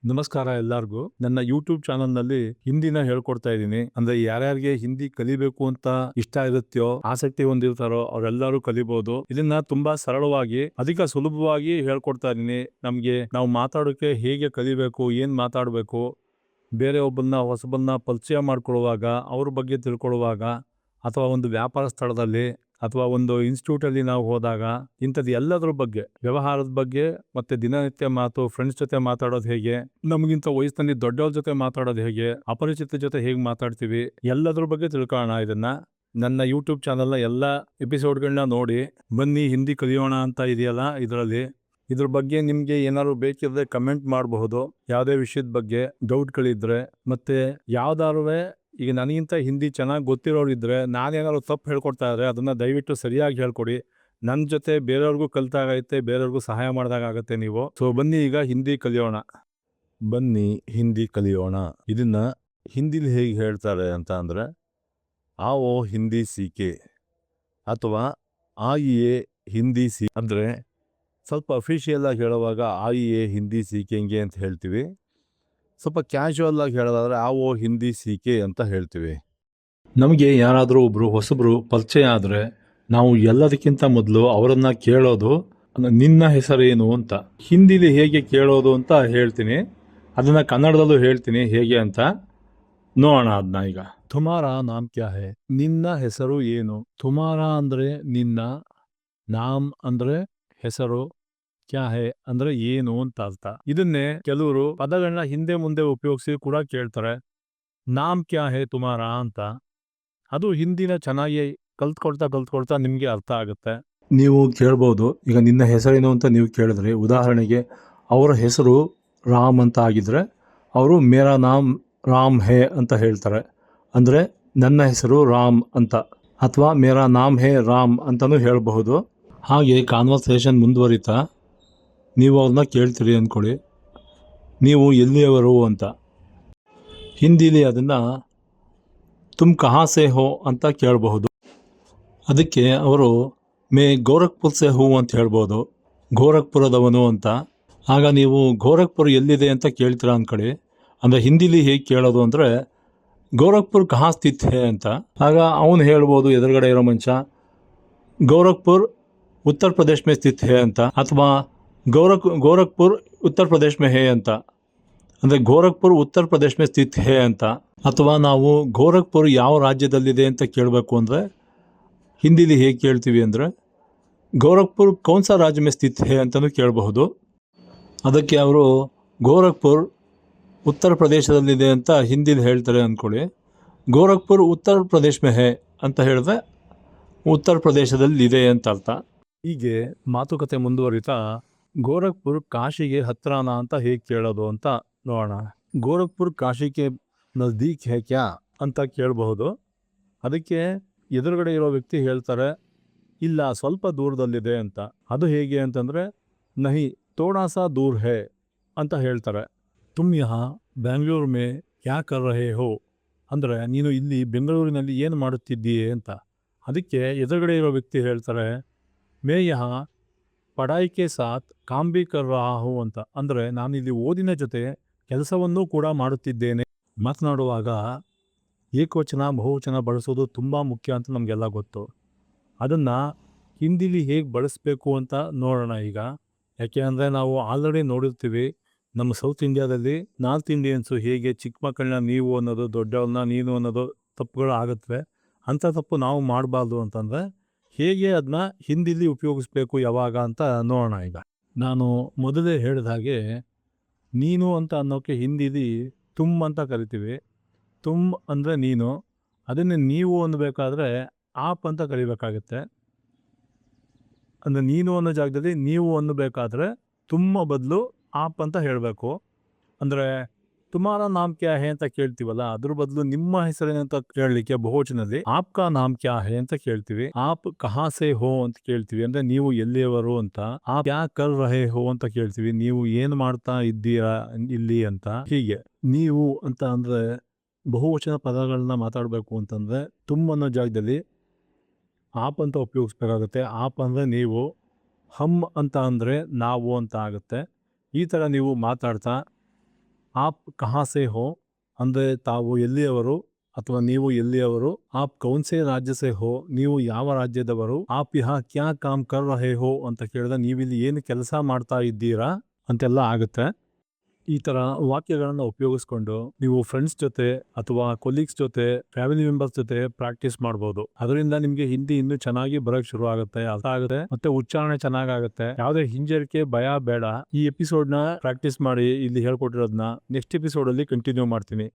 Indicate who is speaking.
Speaker 1: ನಮಸ್ಕಾರ ಎಲ್ಲರಿಗೂ. ನನ್ನ ಯೂಟ್ಯೂಬ್ ಚಾನಲ್ನಲ್ಲಿ ಹಿಂದಿನ ಹೇಳ್ಕೊಡ್ತಾ ಇದ್ದೀನಿ. ಅಂದ್ರೆ ಯಾರ್ಯಾರಿಗೆ ಹಿಂದಿ ಕಲಿಬೇಕು ಅಂತ ಇಷ್ಟ ಇರುತ್ತೋ, ಆಸಕ್ತಿ ಹೊಂದಿರ್ತಾರೋ ಅವರೆಲ್ಲರೂ ಕಲಿಬಹುದು. ಇದನ್ನ ತುಂಬಾ ಸರಳವಾಗಿ, ಅಧಿಕ ಸುಲಭವಾಗಿ ಹೇಳ್ಕೊಡ್ತಾ ಇದ್ದೀನಿ. ನಾವು ಮಾತಾಡೋಕೆ ಹೇಗೆ ಕಲಿಬೇಕು, ಏನ್ ಮಾತಾಡಬೇಕು, ಬೇರೆ ಹೊಸಬನ್ನ ಪರಿಚಯ ಮಾಡ್ಕೊಳ್ಳುವಾಗ, ಅವ್ರ ಬಗ್ಗೆ ತಿಳ್ಕೊಳ್ಳುವಾಗ, ಅಥವಾ ಒಂದು ವ್ಯಾಪಾರ ಸ್ಥಳದಲ್ಲಿ ಅಥವಾ ಒಂದು ಇನ್ಸ್ಟಿಟ್ಯೂಟಲ್ಲಿ ನಾವು ಹೋದಾಗ ಇಂಥದ್ದು ಎಲ್ಲದ್ರ ಬಗ್ಗೆ, ವ್ಯವಹಾರದ ಬಗ್ಗೆ, ಮತ್ತೆ ದಿನನಿತ್ಯ ಮಾತು, ಫ್ರೆಂಡ್ಸ್ ಜೊತೆ ಮಾತಾಡೋದು ಹೇಗೆ, ನಮಗಿಂತ ವಯಸ್ಸಿನಲ್ಲಿ ದೊಡ್ಡವ್ರ ಜೊತೆ ಮಾತಾಡೋದು ಹೇಗೆ, ಅಪರಿಚಿತ ಜೊತೆ ಹೇಗೆ ಮಾತಾಡ್ತೀವಿ, ಎಲ್ಲದ್ರ ಬಗ್ಗೆ ತಿಳ್ಕೊಳ್ಳೋಣ. ಇದನ್ನ ನನ್ನ ಯೂಟ್ಯೂಬ್ ಚಾನಲ್ನ ಎಲ್ಲ ಎಪಿಸೋಡ್ಗಳನ್ನ ನೋಡಿ ಬನ್ನಿ ಹಿಂದಿ ಕಲಿಯೋಣ ಅಂತ ಇದೆಯಲ್ಲ, ಇದ್ರ ಬಗ್ಗೆ ನಿಮ್ಗೆ ಏನಾದ್ರು ಬೇಕಿದ್ರೆ ಕಮೆಂಟ್ ಮಾಡಬಹುದು. ಯಾವುದೇ ವಿಷಯದ ಬಗ್ಗೆ ಡೌಟ್ಗಳಿದ್ರೆ, ಮತ್ತೆ ಯಾವ್ದಾರು ಈಗ ನನಗಿಂತ ಹಿಂದಿ ಚೆನ್ನಾಗಿ ಗೊತ್ತಿರೋರಿದ್ರೆ, ನಾನೇನಾದ್ರು ತಪ್ಪು ಹೇಳ್ಕೊಡ್ತಾ ಇದ್ರೆ ಅದನ್ನ ದಯವಿಟ್ಟು ಸರಿಯಾಗಿ ಹೇಳ್ಕೊಡಿ. ನನ್ನ ಜೊತೆ ಬೇರೆಯವ್ರಿಗೂ ಕಲಿತಾಗೈತೆ, ಬೇರೆಯವ್ರಿಗೂ ಸಹಾಯ ಮಾಡಿದಾಗತ್ತೆ ನೀವು. ಸೊ ಬನ್ನಿ ಈಗ ಹಿಂದಿ ಕಲಿಯೋಣ. ಇದನ್ನ ಹಿಂದಿಲಿ ಹೇಗೆ ಹೇಳ್ತಾರೆ ಅಂತ ಅಂದ್ರೆ, ಆವೋ ಹಿಂದಿ ಸೀಕೆ ಅಥವಾ ಆಯಿಯೇ ಹಿಂದಿ ಸಿ ಅಂದ್ರೆ ಸ್ವಲ್ಪ ಅಫಿಷಿಯಲ್ ಆಗಿ ಹೇಳುವಾಗ ಆಯಿಯೇ ಹಿಂದಿ ಸೀಕೆಂಗೆ ಅಂತ ಹೇಳ್ತೀವಿ. ಸ್ವಲ್ಪ ಕ್ಯಾಶುವಲ್ ಆಗಿ ಹೇಳೋದಾದ್ರೆ ಆವೋ ಹಿಂದಿ ಸೀಕೆ ಅಂತ ಹೇಳ್ತೀವಿ. ನಮಗೆ ಯಾರಾದರೂ ಒಬ್ರು ಹೊಸಬ್ರು ಪರಿಚಯ ಆದರೆ ನಾವು ಎಲ್ಲದಕ್ಕಿಂತ ಮೊದಲು ಅವರನ್ನ ಕೇಳೋದು ನಿನ್ನ ಹೆಸರೇನು ಅಂತ. ಹಿಂದಿಲಿ ಹೇಗೆ ಕೇಳೋದು ಅಂತ ಹೇಳ್ತೀನಿ, ಅದನ್ನ ಕನ್ನಡದಲ್ಲೂ ಹೇಳ್ತೀನಿ ಹೇಗೆ ಅಂತ ನೋಡೋಣ. ಅದನ್ನ ಈಗ ತುಮಾರಾ ನಾಮ್ ಕ್ಯಾ ಹೈ, ನಿನ್ನ ಹೆಸರು ಏನು. ತುಮಾರಾ ಅಂದ್ರೆ ನಿನ್ನ, ನಾಮ್ ಅಂದ್ರೆ ಹೆಸರು, ಕ್ಯಾ ಹೈ ಅಂದ್ರೆ ಏನು ಅಂತ ಅರ್ಥ. ಇದನ್ನೇ ಕೆಲವರು ಪದಗಳನ್ನ ಹಿಂದೆ ಮುಂದೆ ಉಪಯೋಗಿಸಿ ಕೂಡ ಕೇಳ್ತಾರೆ. ನಾಮ್ ಕ್ಯಾ ಹೈ ತುಮಾರಾ ಅಂತ. ಅದು ಹಿಂದಿನ ಚೆನ್ನಾಗಿ ಕಲ್ತ್ಕೊಳ್ತಾ ನಿಮ್ಗೆ ಅರ್ಥ ಆಗುತ್ತೆ. ನೀವು ಕೇಳ್ಬೋದು, ಈಗ ನಿನ್ನ ಹೆಸರೇನು ಅಂತ ನೀವು ಕೇಳಿದ್ರಿ. ಉದಾಹರಣೆಗೆ ಅವರ ಹೆಸರು ರಾಮ್ ಅಂತ ಆಗಿದ್ರೆ ಅವರು ಮೇರಾ ನಾಮ್ ರಾಮ್ ಹೇ ಅಂತ ಹೇಳ್ತಾರೆ. ಅಂದ್ರೆ ನನ್ನ ಹೆಸರು ರಾಮ್ ಅಂತ, ಅಥವಾ ಮೇರಾ ನಾಮ್ ಹೇ ರಾಮ್ ಅಂತಾನೂ ಹೇಳಬಹುದು. ಹಾಗೆ ಕಾನ್ವರ್ಸೇಷನ್ ಮುಂದುವರಿತಾ ನೀವು ಅವ್ರನ್ನ ಕೇಳ್ತೀರಿ ಅಂದ್ಕೊಳ್ಳಿ, ನೀವು ಎಲ್ಲಿಯವರು ಅಂತ. ಹಿಂದಿಲಿ ಅದನ್ನ ತುಮ್ ಕಹಾ ಸೆ ಹೋ ಅಂತ ಕೇಳಬಹುದು. ಅದಕ್ಕೆ ಅವರು ಮೇ ಗೋರಖ್ಪುರ್ ಸೆ ಹೂ ಅಂತ ಹೇಳ್ಬೋದು, ಗೋರಖ್ಪುರದವನು ಅಂತ. ಆಗ ನೀವು ಗೋರಖ್ಪುರ್ ಎಲ್ಲಿದೆ ಅಂತ ಕೇಳ್ತೀರಾ ಅಂದ್ಕೊಳ್ಳಿ. ಅಂದರೆ ಹಿಂದಿಲಿ ಹೇಗೆ ಕೇಳೋದು ಅಂದರೆ, ಗೋರಖ್ಪುರ್ ಕಹಾ ಸ್ಥಿತ್ ಹೇ ಅಂತ. ಆಗ ಅವನು ಹೇಳ್ಬೋದು, ಎದುರುಗಡೆ ಇರೋ ಮನುಷ್ಯ, ಗೋರಖ್ಪುರ್ ಉತ್ತರ ಪ್ರದೇಶ್ ಮೇ ಸ್ಥಿತ್ ಹೇ ಅಂತ, ಅಥವಾ ಗೋರಖ್ಪುರ್ ಉತ್ತರ ಪ್ರದೇಶ್ ಮೇ ಹೇ ಅಂತ. ಅಂದರೆ ಗೋರಖ್ಪುರ್ ಉತ್ತರ ಪ್ರದೇಶ್ ಮೇ ಸ್ಥಿತ್ ಹೇ ಅಂತ. ಅಥವಾ ನಾವು ಗೋರಖ್ಪುರ್ ಯಾವ ರಾಜ್ಯದಲ್ಲಿದೆ ಅಂತ ಕೇಳಬೇಕು ಅಂದರೆ ಹಿಂದಿಲಿ ಹೇಗೆ ಕೇಳ್ತೀವಿ ಅಂದರೆ, ಗೋರಖ್ಪುರ್ ಕೌನ್ಸ ರಾಜ್ಯ ಮೇ ಸ್ಥಿತ್ ಹೇ ಅಂತಲೂ ಕೇಳಬಹುದು. ಅದಕ್ಕೆ ಅವರು ಗೋರಖ್ಪುರ್ ಉತ್ತರ ಪ್ರದೇಶದಲ್ಲಿದೆ ಅಂತ ಹಿಂದಿಲಿ ಹೇಳ್ತಾರೆ ಅಂದ್ಕೊಳ್ಳಿ. ಗೋರಖ್ಪುರ್ ಉತ್ತರ ಪ್ರದೇಶ್ ಮೇ ಹೇ ಅಂತ ಹೇಳಿದ್ರೆ ಉತ್ತರ ಪ್ರದೇಶದಲ್ಲಿದೆ ಅಂತ ಅರ್ಥ. ಹೀಗೆ ಮಾತುಕತೆ ಮುಂದುವರಿತಾ ಗೋರಖ್ಪುರ್ ಕಾಶಿಗೆ ಹತ್ರನಾ ಅಂತ ಹೇಗೆ ಕೇಳೋದು ಅಂತ ನೋಡೋಣ. ಗೋರಖ್ಪುರ್ ಕಾಶಿಗೆ ನಜ್ದೀಕ್ ಹೇ ಕ್ಯಾ ಅಂತ ಕೇಳಬಹುದು. ಅದಕ್ಕೆ ಎದುರುಗಡೆ ಇರೋ ವ್ಯಕ್ತಿ ಹೇಳ್ತಾರೆ, ಇಲ್ಲ ಸ್ವಲ್ಪ ದೂರದಲ್ಲಿದೆ ಅಂತ. ಅದು ಹೇಗೆ ಅಂತಂದ್ರೆ, ನಹಿ ಥೋಡಾ ಸಾ ದೂರ್ ಹೇ ಅಂತ ಹೇಳ್ತಾರೆ. ತುಮ್ ಯಹಾ ಬೆಂಗಳೂರು ಮೇ ಕ್ಯಾ ಕರ್ ರಹೇ ಹೋ ಅಂದ್ರೆ ನೀನು ಇಲ್ಲಿ ಬೆಂಗಳೂರಿನಲ್ಲಿ ಏನು ಮಾಡುತ್ತಿದ್ದೀಯೇ ಅಂತ. ಅದಕ್ಕೆ ಎದುರುಗಡೆ ಇರೋ ವ್ಯಕ್ತಿ ಹೇಳ್ತಾರೆ, ಮೇ ಯಹಾ ಪಢಾಯಿ ಕೆ ಸಾಥ್ ಕಾಮ್ ಭಿ ಕರ್ ರಹಾ ಹೂ ಅಂತ. ಅಂದರೆ ನಾನಿಲ್ಲಿ ಓದಿನ ಜೊತೆ ಕೆಲಸವನ್ನೂ ಕೂಡ ಮಾಡುತ್ತಿದ್ದೇನೆ. ಮಾತನಾಡುವಾಗ ಏಕವಚನ ಬಹುವಚನ ಬಳಸೋದು ತುಂಬ ಮುಖ್ಯ ಅಂತ ನಮಗೆಲ್ಲ ಗೊತ್ತು. ಅದನ್ನು ಹಿಂದಿಲಿ ಹೇಗೆ ಬಳಸಬೇಕು ಅಂತ ನೋಡೋಣ ಈಗ. ಯಾಕೆ ಅಂದರೆ ನಾವು ಆಲ್ರೆಡಿ ನೋಡಿರ್ತೀವಿ, ನಮ್ಮ ಸೌತ್ ಇಂಡಿಯಾದಲ್ಲಿ ನಾರ್ತ್ ಇಂಡಿಯನ್ಸು ಹೇಗೆ ಚಿಕ್ಕ ಮಕ್ಕಳನ್ನ ನೀವು ಅನ್ನೋದು, ದೊಡ್ಡವ್ರನ್ನ ನೀನು ಅನ್ನೋದು ತಪ್ಪುಗಳು ಆಗುತ್ತವೆ. ಅಂಥ ತಪ್ಪು ನಾವು ಮಾಡಬಾರ್ದು ಅಂತಂದರೆ ಹೇಗೆ ಅದನ್ನ ಹಿಂದಿಲಿ ಉಪಯೋಗಿಸ್ಬೇಕು ಯಾವಾಗ ಅಂತ ನೋಡೋಣ ಈಗ. ನಾನು ಮೊದಲೇ ಹೇಳಿದ ಹಾಗೆ, ನೀನು ಅಂತ ಅನ್ನೋಕ್ಕೆ ಹಿಂದಿಲಿ ತುಮ್ ಅಂತ ಕರಿತೀವಿ. ತುಮ್ ಅಂದರೆ ನೀನು, ಅದನ್ನೇ ನೀವು ಅನ್ನಬೇಕಾದ್ರೆ ಆಪ್ ಅಂತ ಕರಿಬೇಕಾಗುತ್ತೆ. ಅಂದರೆ ನೀನು ಅನ್ನೋ ಜಾಗದಲ್ಲಿ ನೀವು ಅನ್ನಬೇಕಾದ್ರೆ ತುಂಬ ಬದಲು ಆಪ್ ಅಂತ ಹೇಳಬೇಕು. ಅಂದರೆ ತುಮಾರ ನಾಮ್ ಕ್ಯಾ ಹೇ ಅಂತ ಕೇಳ್ತೀವಲ್ಲ, ಅದ್ರ ಬದಲು ನಿಮ್ಮ ಹೆಸರೇನಂತ ಕೇಳಲಿಕ್ಕೆ ಬಹುವಚನದಲ್ಲಿ ಆಪ್ ಕಾ ನಾಮ್ ಕ್ಯಾ ಹೇ ಅಂತ ಕೇಳ್ತೀವಿ. ಆಪ್ ಕಹಾ ಸೆ ಹೋ ಅಂತ ಕೇಳ್ತೀವಿ, ಅಂದ್ರೆ ನೀವು ಎಲ್ಲಿಯವರು ಅಂತ. ಆಪ್ ಕ್ಯಾ ಕರ್ ರಹೇ ಹೋ ಅಂತ ಕೇಳ್ತೀವಿ, ನೀವು ಏನು ಮಾಡ್ತಾ ಇದ್ದೀರಾ ಇಲ್ಲಿ ಅಂತ. ಹೀಗೆ ನೀವು ಅಂತ ಅಂದ್ರೆ ಬಹುವಚನ ಪದಗಳನ್ನ ಮಾತಾಡಬೇಕು ಅಂತಂದ್ರೆ ತುಮ್ ಅನ್ನೋ ಜಾಗದಲ್ಲಿ ಆಪ್ ಅಂತ ಉಪಯೋಗಿಸ್ಬೇಕಾಗುತ್ತೆ. ಆಪ್ ಅಂದರೆ ನೀವು, ಹಮ್ ಅಂತ ಅಂದರೆ ನಾವು ಅಂತ ಆಗುತ್ತೆ. ಈ ಥರ ನೀವು ಮಾತಾಡ್ತಾ ಆಪ್ ಕಹಾ ಸೆ ಹೋ ಅಂದರೆ ತಾವು ಎಲ್ಲಿಯವರು ಅಥವಾ ನೀವು ಎಲ್ಲಿಯವರು. ಆಪ್ ಕೌನ್ಸೆ ರಾಜ್ಯ ಸೆ ಹೋ, ನೀವು ಯಾವ ರಾಜ್ಯದವರು. ಆಪ್ ಯಹಾ ಕ್ಯಾ ಕಾಮ್ ಕರ್ ರಹೆ ಹೋ ಅಂತ ಕೇಳಿದ್ರೆ ನೀವಿಲ್ಲಿ ಏನು ಕೆಲಸ ಮಾಡ್ತಾ ಇದ್ದೀರಾ ಅಂತೆಲ್ಲ ಆಗುತ್ತೆ. ಈ ಥರ ವಾಕ್ಯಗಳನ್ನು ಉಪಯೋಗಿಸ್ಕೊಂಡು ನೀವು ಫ್ರೆಂಡ್ಸ್ ಜೊತೆ ಅಥವಾ ಕೊಲೀಗ್ಸ್ ಜೊತೆ, ಫ್ಯಾಮಿಲಿ ಮೆಂಬರ್ಸ್ ಜೊತೆ ಪ್ರಾಕ್ಟೀಸ್ ಮಾಡ್ಬೋದು. ಅದರಿಂದ ನಿಮಗೆ ಹಿಂದಿ ಇನ್ನೂ ಚೆನ್ನಾಗಿ ಬರೋಕ್ ಶುರು ಆಗುತ್ತೆ, ಅರ್ಥ ಆಗುತ್ತೆ, ಮತ್ತೆ ಉಚ್ಚಾರಣೆ ಚೆನ್ನಾಗಾಗುತ್ತೆ. ಯಾವುದೇ ಹಿಂಜರಿಕೆ, ಭಯ ಬೇಡ. ಈ ಎಪಿಸೋಡ್ನ ಪ್ರಾಕ್ಟೀಸ್ ಮಾಡಿ, ಇಲ್ಲಿ ಹೇಳ್ಕೊಟ್ಟಿರೋದನ್ನ ನೆಕ್ಸ್ಟ್ ಎಪಿಸೋಡಲ್ಲಿ ಕಂಟಿನ್ಯೂ ಮಾಡ್ತೀನಿ.